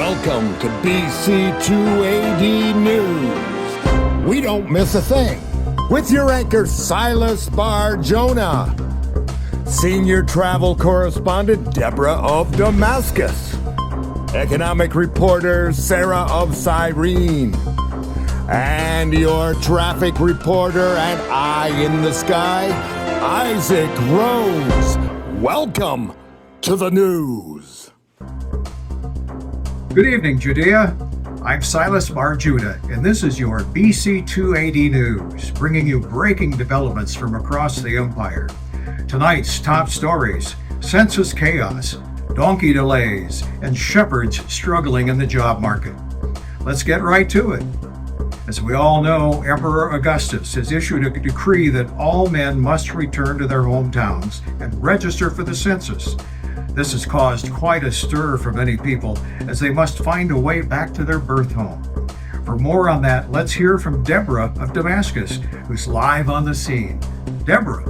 Welcome to BC2AD News. We don't miss a thing. With your anchor, Silas Bar-Jonah. Senior travel correspondent, Deborah of Damascus. Economic reporter, Sarah of Cyrene. And your traffic reporter and eye in the sky, Isaac Rhodes. Welcome to the news. Good evening, Judea. I'm Silas Bar-Jonah, and this is your BC2AD News, bringing you breaking developments from across the empire. Tonight's top stories: census chaos, donkey delays, and shepherds struggling in the job market. Let's get right to it. As we all know, Emperor Augustus has issued a decree that all men must return to their hometowns and register for the census. This has caused quite a stir for many people, as they must find a way back to their birth home. For more on that, let's hear from Deborah of Damascus, who's live on the scene. Deborah.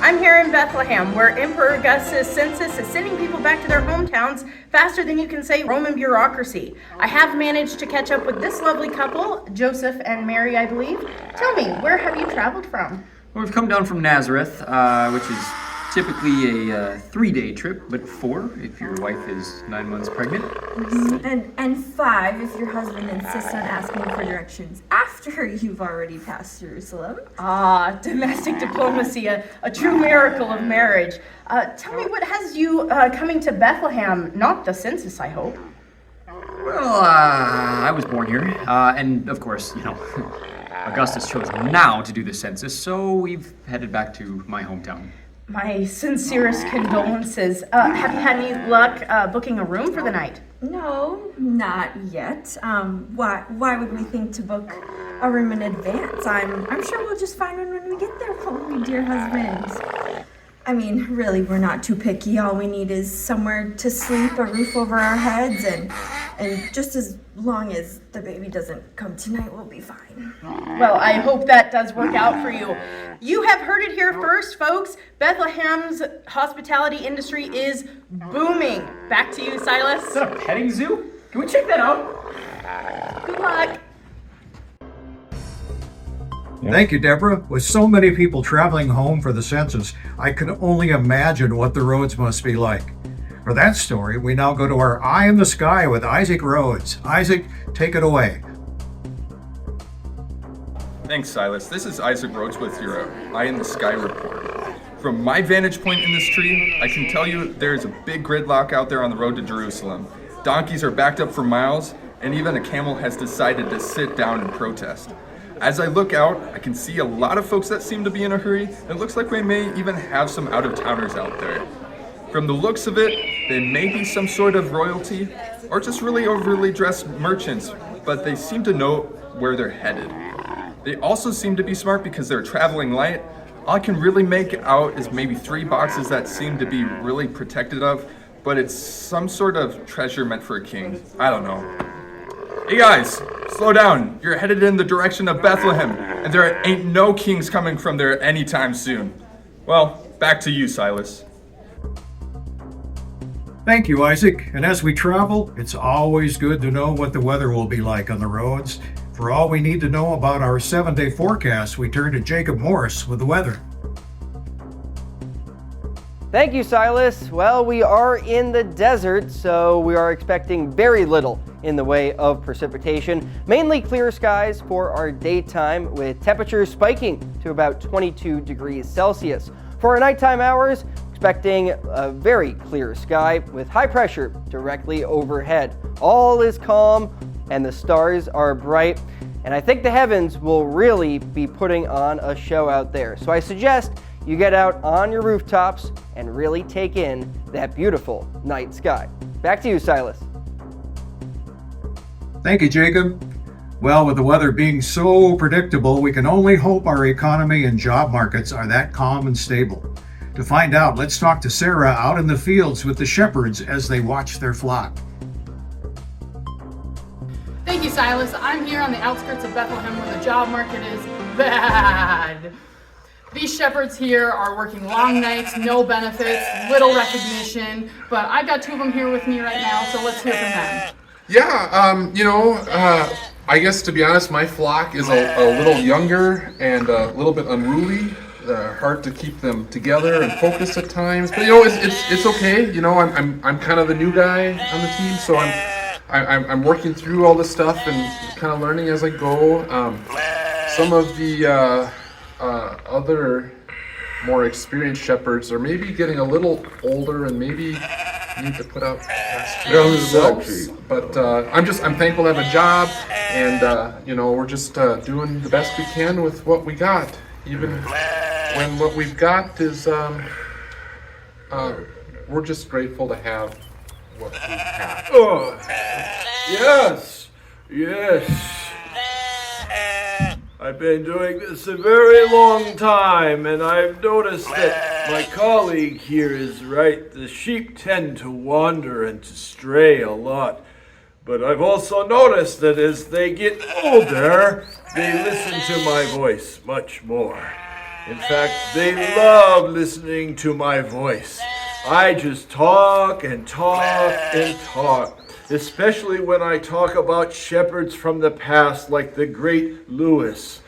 I'm here in Bethlehem, where Emperor Augustus' census is sending people back to their hometowns faster than you can say Roman bureaucracy. I have managed to catch up with this lovely couple, Joseph and Mary, I believe. Tell me, where have you traveled from? Well, we've come down from Nazareth, which is typically a 3-day trip, but 4 if your wife is 9 months pregnant. And 5 if your husband insists on asking for directions after you've already passed Jerusalem. Ah, domestic diplomacy, a true miracle of marriage. Tell me, what has you coming to Bethlehem? Not the census, I hope. Well, I was born here, and of course, Augustus chose now to do the census, so we've headed back to my hometown. My sincerest condolences. Have you had any luck booking a room for the night? No, not yet. Why would we think to book a room in advance? I'm sure we'll just find one when we get there, won't we, dear husband? I mean, really, we're not too picky. All we need is somewhere to sleep, a roof over our heads, and just as long as the baby doesn't come tonight, we'll be fine. Well, I hope that does work out for you. You have heard it here first, folks. Bethlehem's hospitality industry is booming. Back to you, Silas. Is that a petting zoo? Can we check that out? Good luck. Thank you, Deborah. With so many people traveling home for the census, I can only imagine what the roads must be like. For that story, we now go to our Eye in the Sky with Isaac Rhodes. Isaac, take it away. Thanks, Silas. This is Isaac Rhodes with your Eye in the Sky report. From my vantage point in this tree, I can tell you there's a big gridlock out there on the road to Jerusalem. Donkeys are backed up for miles, and even a camel has decided to sit down and protest. As I look out, I can see a lot of folks that seem to be in a hurry. It looks like we may even have some out-of-towners out there. From the looks of it, they may be some sort of royalty, or just really overly dressed merchants, but they seem to know where they're headed. They also seem to be smart because they're traveling light. All I can really make out is maybe 3 boxes that seem to be really protected of, but it's some sort of treasure meant for a king. I don't know. Hey guys, slow down. You're headed in the direction of Bethlehem, and there ain't no kings coming from there anytime soon. Well, back to you, Silas. Thank you, Isaac. And as we travel, it's always good to know what the weather will be like on the roads. For all we need to know about our 7-day forecast, we turn to Jacob Morris with the weather. Thank you, Silas. Well, we are in the desert, so we are expecting very little in the way of precipitation. Mainly clear skies for our daytime, with temperatures spiking to about 22 degrees Celsius. For our nighttime hours, expecting a very clear sky with high pressure directly overhead. All is calm and the stars are bright, and I think the heavens will really be putting on a show out there. So I suggest you get out on your rooftops and really take in that beautiful night sky. Back to you, Silas. Thank you, Jacob. Well, with the weather being so predictable, we can only hope our economy and job markets are that calm and stable. To find out, let's talk to Sarah out in the fields with the shepherds as they watch their flock. Thank you, Silas. I'm here on the outskirts of Bethlehem where the job market is bad. These shepherds here are working long nights, no benefits, little recognition, but I've got two of them here with me right now, so let's hear from them. Yeah, I guess to be honest, my flock is a little younger and a little bit unruly. Hard to keep them together and focused at times, but it's okay. I'm kind of the new guy on the team, so I'm working through all this stuff and kind of learning as I go. Some of the other more experienced shepherds are maybe getting a little older and maybe need to put out pasture themselves. But I'm thankful to have a job, and we're just doing the best we can with what we got, even when what we've got is we're just grateful to have what we have. Oh, yes. I've been doing this a very long time, and I've noticed that my colleague here is right. The sheep tend to wander and to stray a lot. But I've also noticed that as they get older, they listen to my voice much more. In fact, they love listening to my voice. I just talk and talk and talk. Especially when I talk about shepherds from the past like the great Lewis.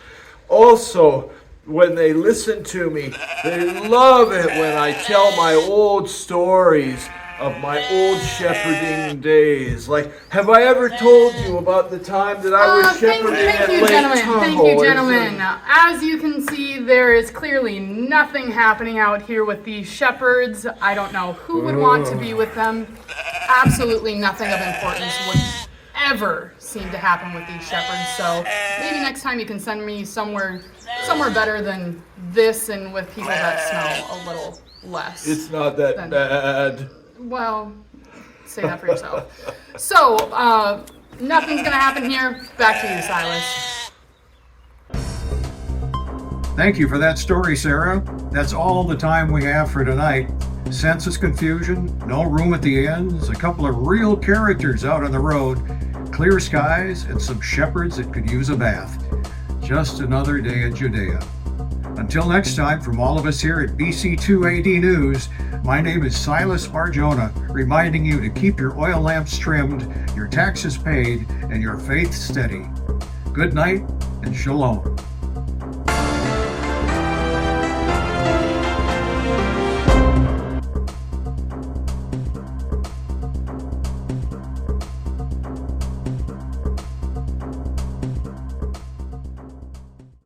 Also, when they listen to me, they love it when I tell my old stories of my old shepherding days. Like, have I ever told you about the time that I was shepherding at Lake Tahoe? Thank you, gentlemen. As you can see, there is clearly nothing happening out here with these shepherds. I don't know who would want to be with them. Absolutely nothing of importance would ever seem to happen with these shepherds. So maybe next time you can send me somewhere better than this and with people that smell a little less. It's not that bad. Well, say that for yourself. So, nothing's gonna happen here. Back to you, Silas. Thank you for that story, Sarah. That's all the time we have for tonight. Census confusion, no room at the ends, a couple of real characters out on the road, clear skies, and some shepherds that could use a bath. Just another day in Judea. Until next time, from all of us here at BC2AD News, my name is Silas Barjona, reminding you to keep your oil lamps trimmed, your taxes paid, and your faith steady. Good night and shalom.